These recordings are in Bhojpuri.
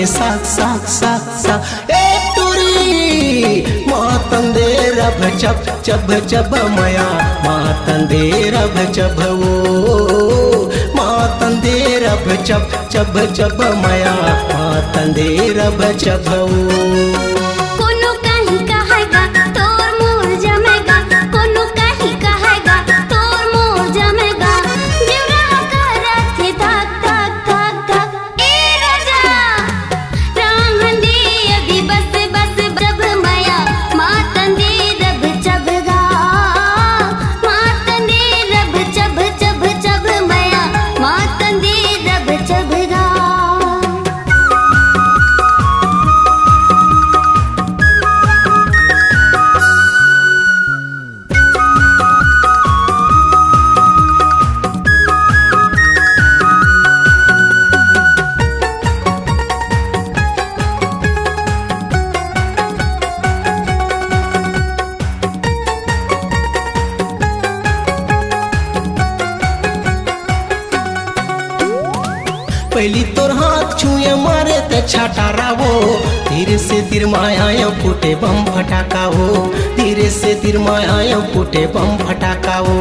दे साक साक साक साक ए टूरी मातंदे रभ चब चब चब मया मातंदे रभ चब वो मातंदे रभ चब चब चब मया मातंदे रभ चब वो पहली तोर हाथ छुए मारे ते छटारा वो धीरे से तीर माया फूटे बम फटाका वो धीरे से तीर माया फूटे बम फटाका वो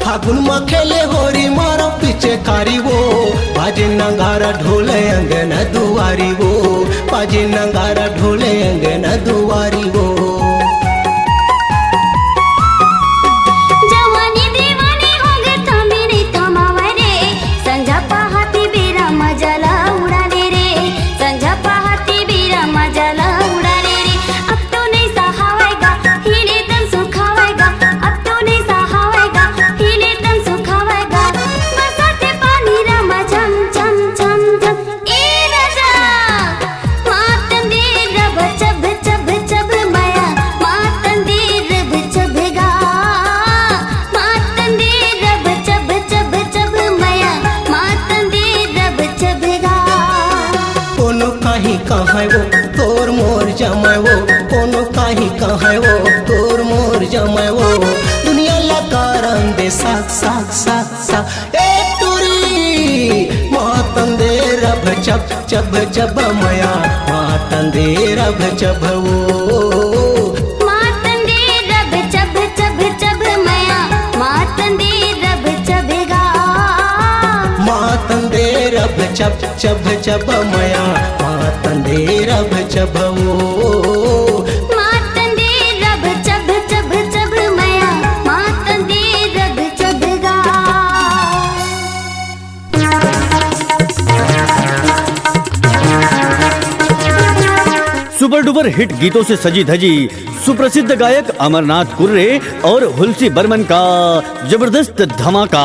फागुन में खेले होरी मारो पीछे कारी वो बाजे नगारा ढोले अंगन दुआरी वो बाजे नगारा ढोले अंगन दुआरी वो जवानी दीवानी हो गए तो मेरे कमावरे संजा पहाती बेरा मजाला उड़ाने रे संजा पहाती बेरा मजाला उड़ाने रे अब तो नहीं सहावेगा हिले तन सुखावेगा अब तो नहीं सहावेगा हिले तन सुखावेगा बरसाते पानी रमा झम झम झम झम ए राजा मातन दे रब चब चब चब माया मातन दे रब चबगा मातन दे रब चब चब चब माया मातन दे रब चबगा कोनो काही कहाँ वो तोर मोर जमाए वो कोनो काही कहाँ वो तोर मोर जमाए वो दुनिया लगा रंग दे साक साक साक साक ए टूरी मातन दे रभ चब चब चब मया मातन दे रभ चब वो मातन दे रब चब चब चब माया मातन दे रब चबगा मातन दे रभ चब चब चब मया मातन दे रभ चब वो मातन दे रब चब चब चब माया मातन दे रब चबगा सुपर डुपर हिट गीतों से सजी धजी सुप्रसिद्ध गायक अमरनाथ कुर्रे और हुलसी बर्मन का जबरदस्त धमाका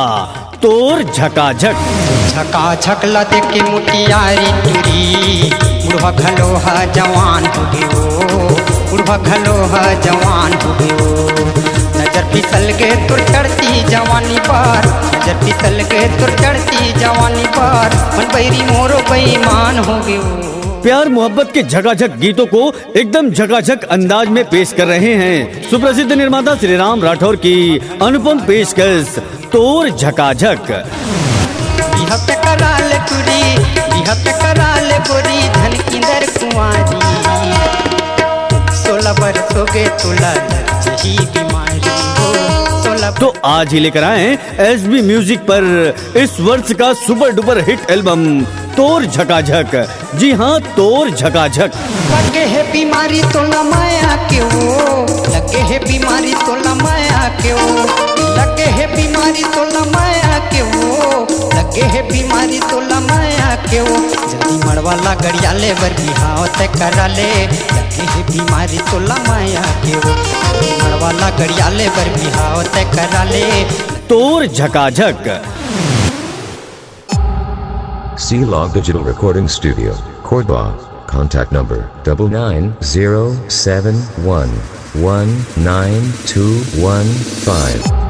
तोर झकाझक झकाझक लते के मुटियारी टूरी बुढ़वा घलोहा जवान हो गयो बुढ़वा घलोहा जवान हो गयो नजर फिसल के तुर चढ़ती जवानी पर नजर फिसल के तुर चढ़ती जवानी पर मन बैरी मोरो बेईमान हो गयो प्यार मोहब्बत के झकाझक गीतों को एकदम झकाझक अंदाज में पेश कर रहे हैं सुप्रसिद्ध निर्माता श्री राम राठौर की अनुपम पेशकश तोर झकाझक। बिहा पे कराल कुड़ी बिहा पे कराल गोरी धन किंदर कुंवारी 16 बरस हो गए तुला लगी बीमारी हो तो आज ही लेकर आए एसबी म्यूजिक पर इस वर्ष का सुपर डुपर हिट एल्बम तोर झकाझक। जी हाँ, तोर झकाझक। लगे है बीमारी तो लमाया क्यों, लगे है बीमारी तो लमाया क्यों, लगे है बीमारी तो लमाया क्यों, लगे है बीमारी तो लमाया क्यों। जल्दी मड़वाला गड़ियाले बर बिहाव ते करा ले, लगे है बीमारी तो लमाया क्यों, जल्दी मड़वाला गड़ियाले बर बिहाव ते करा ले। तोर झकाझक। C-Log Digital Recording Studio, Cordoba. Contact number 9907119215.